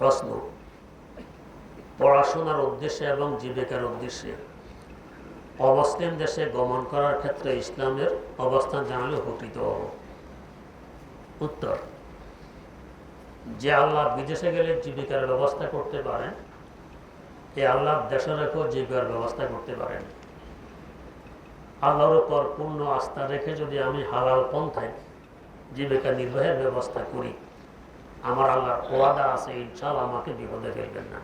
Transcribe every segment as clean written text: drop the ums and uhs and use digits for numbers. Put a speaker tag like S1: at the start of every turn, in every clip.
S1: প্রশ্ন, পড়াশোনার উদ্দেশ্যে এবং জীবিকার উদ্দেশ্যে অমুসলিম দেশে গমন করার ক্ষেত্রে ইসলামের অবস্থান জানালে উপকৃত হব। উত্তর, যে আল্লাহ বিদেশে গেলে জীবিকার ব্যবস্থা করতে পারেন, এই আল্লাহ দেশে রেখেও জীবিকার ব্যবস্থা করতে পারেন। আল্লাহর উপর পূর্ণ আস্থা রেখে যদি আমি হালাল পন্থায় জীবিকা নির্বাহের ব্যবস্থা করি, আমার আল্লাহর ওয়াদা আছে ইনশাআল্লাহ আমাকে বিপদে ফেলবেন না।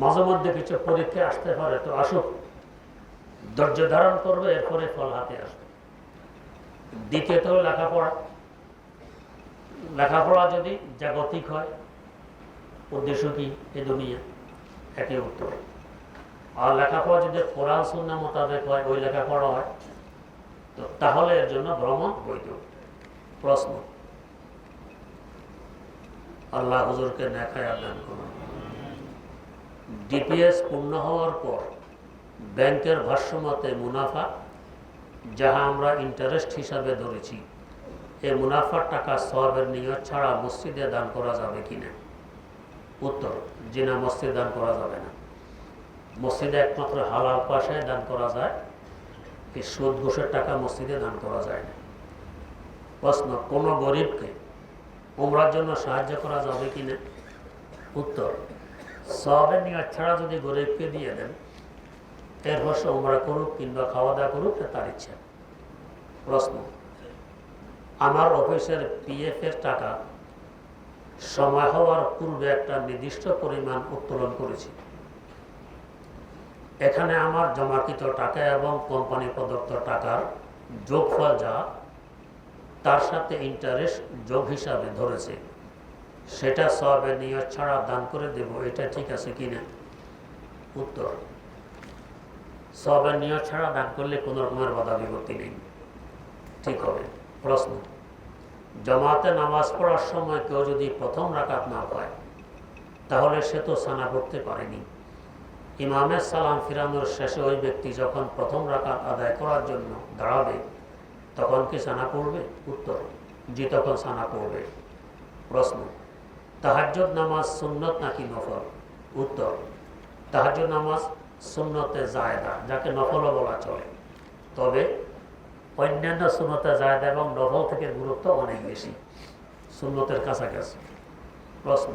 S1: মাঝে মধ্যে কিছু পরীক্ষা আসতে পারে, তো আসুক, ধৈর্য ধারণ করবে, এরপরে ফল হাতে আসবে। দ্বিতীয়ত লেখাপড়া যদি জাগতিক হয়, উদ্দেশ্য কি এ দুনিয়া, একই উত্তর। আর লেখাপড়া যদি কোরআন সুন্নাহ মোতাবেক হয়, ওই লেখাপড়া হয়, তো তাহলে এর জন্য ভ্রমণ বৈধ। প্রশ্ন, আল্লাহ হুজুরকে নেখায়াত দান করুন। ডিপিএস পূর্ণ হওয়ার পর ব্যাংকের ভাষ্যমতে মুনাফা, যাহা আমরা ইন্টারেস্ট হিসাবে ধরেছি, এই মুনাফার টাকা সওয়াবের নিয়ত ছাড়া মসজিদে দান করা যাবে কিনা? উত্তর, জি না, মসজিদে দান করা যাবে না। মসজিদে একমাত্র হালাল পয়সায় দান করা যায়, এই সুদ ঘুষের টাকা মসজিদে দান করা যায় না। প্রশ্ন, কোনো গরিবকে উমরার জন্য সাহায্য করা যাবে কিনা? উত্তর, সওয়াবের নিয়ত ছাড়া যদি গরিবকে দিয়ে দেন, এরপর সে উমরা করুক কিংবা খাওয়া দাওয়া করুক, তার ইচ্ছা। প্রশ্ন, আমার অফিসের পিএফ এর টাকা সময় হওয়ার পূর্বে একটা নির্দিষ্ট পরিমাণ উত্তোলন করেছি। এখানে আমার জমাকৃত টাকা এবং কোম্পানি প্রদত্ত টাকার যোগফল যা তার সাথে ইন্টারেস্ট যোগ হিসাবে ধরেছে, সেটা সওয়াবের নিয়ত ছাড়া দান করে দেব, এটা ঠিক আছে কিনা? উত্তর, সওয়াবের নিয়ত ছাড়া দান করলে কোনো রকমের বাধা বিপত্তি নেই, ঠিক হবে। প্রশ্ন, জামাতে নামাজ পড়ার সময় কেউ যদি প্রথম রাকাত না পায়, তাহলে সে তো সানা পড়তে পারেনি। ইমামের সালাম ফিরানোর শেষে ওই ব্যক্তি যখন প্রথম রাকাত আদায় করার জন্য দাঁড়াবে, তখন কি সানা পড়বে? উত্তর, জি, তখন সানা পড়বে। প্রশ্ন, তাহাজ্জুদ নামাজ সুন্নত নাকি নফল? উত্তর, তাহাজ্জুদ নামাজ সুন্নতে জায়েদা, যাকে নফলও বলা চলে, তবে অন্যান্য সুন্নতে জায়েদা এবং নফল থেকে গুরুত্ব অনেক বেশি, সুন্নতের কাছাকাছি। প্রশ্ন,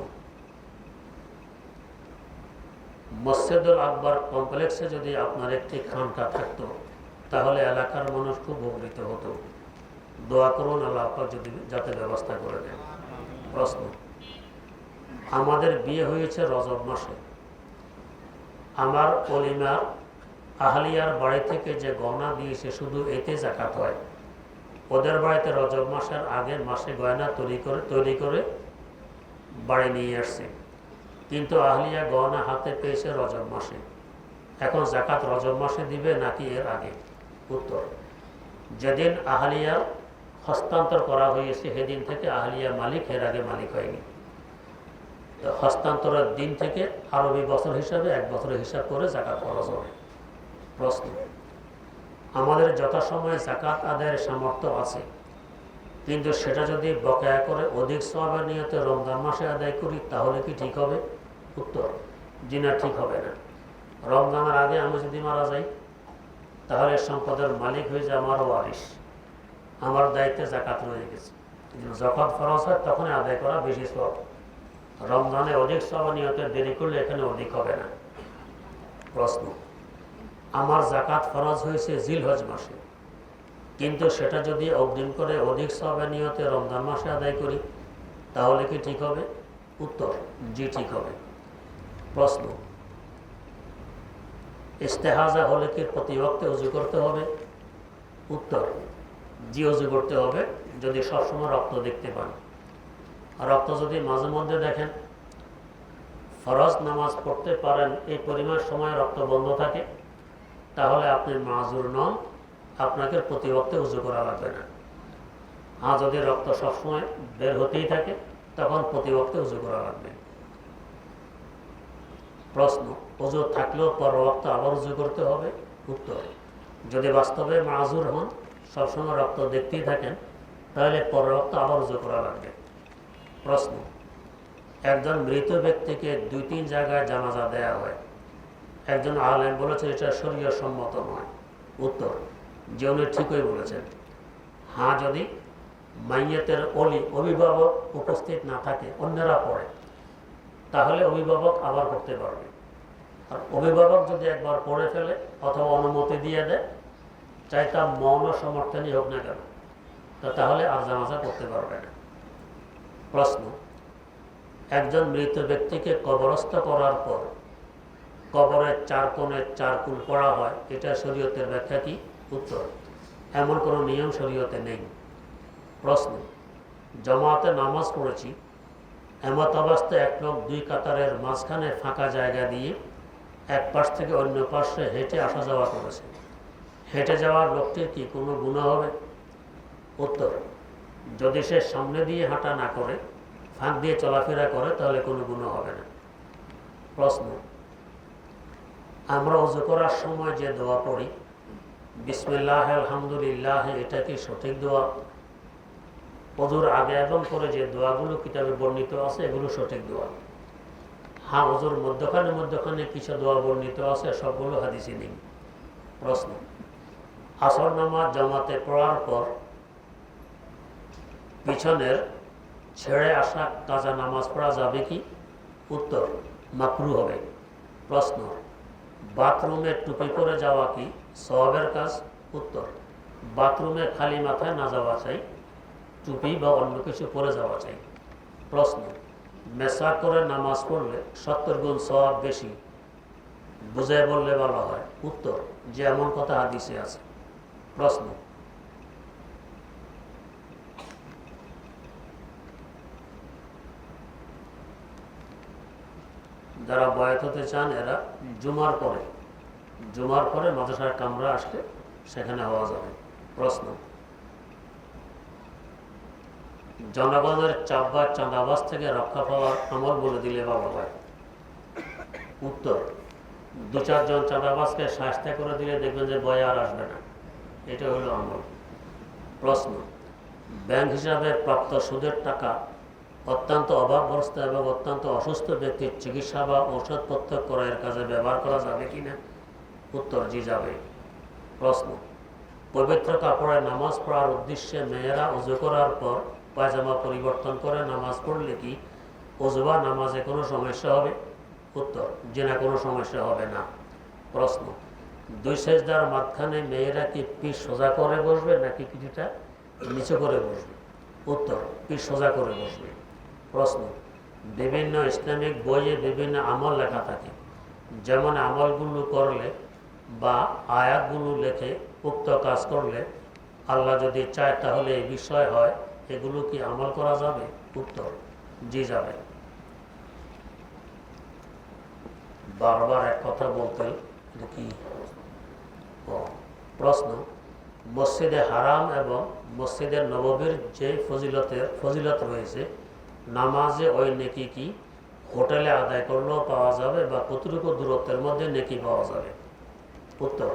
S1: মসজিদুল আকবর কমপ্লেক্সে যদি আপনার একটি খানকা থাকতো, তাহলে এলাকার মানুষ খুব উপকৃত হতো। দোয়া করুন আল্লাহ যদি যাতে ব্যবস্থা করে দেন। প্রশ্ন, আমাদের বিয়ে হয়েছে রজব মাসে, আমার অলিমার আহলিয়ার বাড়ি থেকে যে গয়না দিয়েছে শুধু এতে যাকাত হয়। ওদের বাড়িতে রজব মাসের আগের মাসে গয়না তৈরি করে বাড়ি নিয়ে আসছে, কিন্তু আহলিয়া গয়না হাতে পেয়েছে রজব মাসে। এখন যাকাত রজব মাসে দিবে নাকি এর আগে? উত্তর, যেদিন আহলিয়া হস্তান্তর করা হয়েছে সেদিন থেকে আহলিয়া মালিক, এর আগে মালিক হয়নি। তো হস্তান্তরের দিন থেকে আরবি বছর হিসাবে 1 বছরের হিসাব করে যাকাত খরচ হবে। প্রশ্ন, আমাদের যথাসময়ে যাকাত আদায়ের সামর্থ্য আছে, কিন্তু সেটা যদি বকেয়া করে অধিক সওয়াবের নিয়তে রমজান মাসে আদায় করি, তাহলে কি ঠিক হবে? উত্তর, জি না, ঠিক হবে না। রমজানের আগে আমি যদি মারা যাই, তাহলে সম্পদের মালিক হয়ে যায় আমার ওয়ারিশ, আমার দায়িত্বে যাকাত রয়ে গেছে। যখন ফরজ হয় তখন আদায় করা বেশি সওয়াব। রমজানে অধিক সওয়াব নিয়তে দেরি করলে এখানে অধিক হবে না। প্রশ্ন, আমার যাকাত ফরজ হয়েছে জিলহজ মাসে, কিন্তু সেটা যদি অগ্রিম করে অধিক সওয়াবের নিয়তে রমজান মাসে আদায় করি, তাহলে কি ঠিক হবে? উত্তর, জি, ঠিক হবে। প্রশ্ন, ইস্তেহাজা হলে কি প্রতি ওয়াক্তে ওযু করতে হবে? উত্তর, জি, ওযু করতে হবে যদি সবসময় রক্ত দেখতে পান। আর রক্ত যদি মাঝে মধ্যে দেখেন, ফরজ নামাজ পড়তে পারেন এই পরিমাণ সময় রক্ত বন্ধ থাকে, তাহলে আপনি মাযুর নন, আপনাকে প্রতি ওয়াক্তে ওযু করা লাগবে না। আর যদি রক্ত সবসময় বের হতেই থাকে, তখন প্রতি ওয়াক্তে ওযু করা লাগবে। প্রশ্ন, ওযু থাকলেও পর ওয়াক্তে আবার ওযু করতে হবে? উত্তর, যদি বাস্তবে মাযুর হন, সবসময় রক্ত দেখতেই থাকেন, তাহলে পর ওয়াক্তে আবার ওযু করা লাগবে। প্রশ্ন, একজন মৃত ব্যক্তিকে 2-3 জায়গায় জানাজা দেয়া হয়, একজন আলেম বলেছেন এটা শরীয়ত সম্মত নয়। উত্তর, যে উনি ঠিকই বলেছেন। হ্যাঁ, যদি মাইয়াতের অভিভাবক উপস্থিত না থাকে, অন্যরা পড়ে, তাহলে অভিভাবক আবার করতে পারবে। আর অভিভাবক যদি একবার পড়ে ফেলে অথবা অনুমতি দিয়ে দেয়, চাই তা মৌন সমর্থনই হোক না কেন, তাহলে আর জানাজা করতে পারবে না। প্রশ্ন, একজন মৃত ব্যক্তিকে কবরস্থ করার পর কবরের 4 কোণে 4 কুল পড়া হয়, এটা শরীয়তের ব্যাখ্যা কি? উত্তর, এমন কোনো নিয়ম শরীয়তে নেই। প্রশ্ন, জামাতে নামাজ পড়েছি, এমত অবস্থায় এক লোক 2 কাতারের মাঝখানে ফাঁকা জায়গা দিয়ে এক পাশ থেকে অন্য পাশে হেঁটে আসা যাওয়া করেছে, হেঁটে যাওয়ার লোকটির কি কোনো গুনাহ হবে? উত্তর, যদি সে সামনে দিয়ে হাঁটা না করে ফাঁক দিয়ে চলাফেরা করে তাহলে কোনো গুনাহ হবে না। প্রশ্ন, আমরা ওযু করার সময় যে দোয়া পড়ি বিসমিল্লাহ আলহামদুলিল্লাহ, এটা কি সঠিক দোয়া? ওযুর আগে এবং পরে যে দোয়াগুলো কিতাবে বর্ণিত আছে এগুলো সঠিক দোয়া। হ্যাঁ, ওযুর মধ্যখানে কিছু দোয়া বর্ণিত আছে, সবগুলো হাদিসে নেই। প্রশ্ন, আসর নামাজ জামাতে পড়ার পর পিছনের ছেড়ে আসা কাজা নামাজ পড়া যাবে কি? উত্তর, মাকরুহ হবে। প্রশ্ন, বাথরুমে টুপি পরে যাওয়া কি সওয়াবের কাজ? উত্তর, বাথরুমে খালি মাথায় না যাওয়া চাই, টুপি বা অন্য কিছু পরে যাওয়া চাই। প্রশ্ন, মেসাক করে নামাজ পড়লে 70 গুণ সওয়াব বেশি, বুঝে বললে ভালো হয়। উত্তর, যে এমন কথা হাদিসে আছে। প্রশ্ন, যারা বয়াত হতে চান এরা জুমার পরে মাদ্রাসার কামরা আসলে সেখানে হওয়া যাবে। প্রশ্ন, জনগণের চাপ বা চাঁদাবাজ থেকে রক্ষা পাওয়ার আমল বলে দিলে ভালো হয়। উত্তর, 2-4 জন চাঁদাবাজকে শাস্তি করে দিলে দেখবেন যে ভয় আর আসবে না, এটা হলো আমল। প্রশ্ন, ব্যাংক হিসাবে প্রাপ্ত সুদের টাকা অত্যন্ত অভাবগ্রস্ত এবং অত্যন্ত অসুস্থ ব্যক্তির চিকিৎসা বা ঔষধপত্র ক্রয়ের কাজে ব্যবহার করা যাবে কিনা? উত্তর, জি যাবে। প্রশ্ন, পবিত্র কাপড়ে নামাজ পড়ার উদ্দেশ্যে মেয়েরা ওযু করার পর পায়জামা পরিবর্তন করে নামাজ পড়লে কি ওযু বা নামাজে কোনো সমস্যা হবে? উত্তর, যে না, কোনো সমস্যা হবে না। প্রশ্ন, 2 সেজদার মাঝখানে মেয়েরা কি পিঠ সোজা করে বসবে নাকি কিছুটা নিচু করে বসবে? উত্তর, পিঠ সোজা করে বসবে। প্রশ্ন, বিভিন্ন ইসলামিক বইয়ে বিভিন্ন আমল লেখা থাকে, যেমন আমলগুলো করলে বা আয়াতগুলো লেখে উক্ত কাজ করলে আল্লাহ যদি চায় তাহলে এই বিষয় হয়, এগুলো কি আমল করা যাবে? উত্তর, জি যাবে। বারবার এক কথা বলতেন কি? প্রশ্ন, মসজিদে হারাম এবং মসজিদের নববীর যে ফজিলত রয়েছে, নামাজে ওই নেকি কি হোটেলে আদায় করলেও পাওয়া যাবে বা কতটুকু দূরত্বের মধ্যে নেকি পাওয়া যাবে? উত্তর,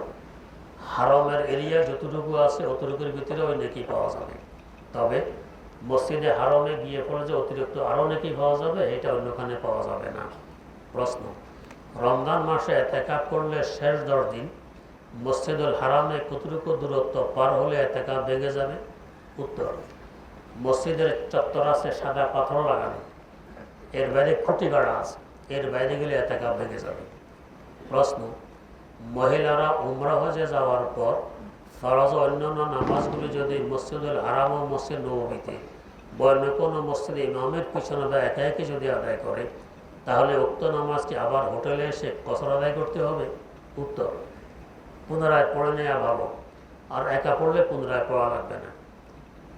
S1: হারামের এরিয়া যতটুকু আছে অতটুকুর ভিতরে ওই নেকি পাওয়া যাবে, তবে মসজিদে হারামে গিয়ে পড়ে যে অতিরিক্ত আরও নেকি পাওয়া যাবে এটা অন্যখানে পাওয়া যাবে না। প্রশ্ন, রমজান মাসে এতেকাফ করলে শেষ 10 দিন মসজিদুল হারামে কতটুকু দূরত্ব পার হলে এতেকাফ ভেঙে যাবে? উত্তর, মসজিদের চত্বর আছে সাদা পাথর লাগানো, এর বাইরে খুঁটি গাড়া আছে, এর বাইরে গেলে এতেকাফ ভেঙে যাবে। প্রশ্ন, মহিলারা উমরা হজে যাওয়ার পর ফরজ ও অন্যান্য নামাজগুলি যদি মসজিদুল হারাম ও মসজিদ নববীতে বন্য কোনো মসজিদে ইমামের পিছনে বা একা একই যদি আদায় করে, তাহলে উক্ত নামাজকে আবার হোটেলে এসে কসর আদায় করতে হবে? উত্তর, পুনরায় পড়ে নেওয়া ভালো, আর একা পড়লে পুনরায় পড়া লাগবে না।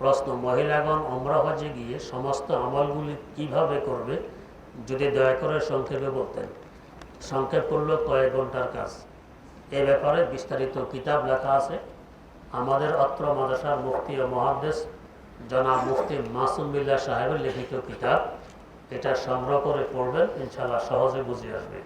S1: প্রশ্ন, মহিলাগণ উমরা হজে গিয়ে সমস্ত আমলগুলি কিভাবে করবে যদি দয়া করে সংক্ষেপে বলতেন? সংক্ষেপ করল কয়েক ঘন্টার কাজ। এ ব্যাপারে বিস্তারিত কিতাব লেখা আছে। আমাদের অত্র মাদ্রাসার মুফতি ও মুহাদ্দিস জনাব মুফতি মাসুম বিল্লাহ সাহেবের লিখিত কিতাব, এটা সংগ্রহ করে পড়বেন, ইনশাআল্লাহ সহজে বুঝে আসবে।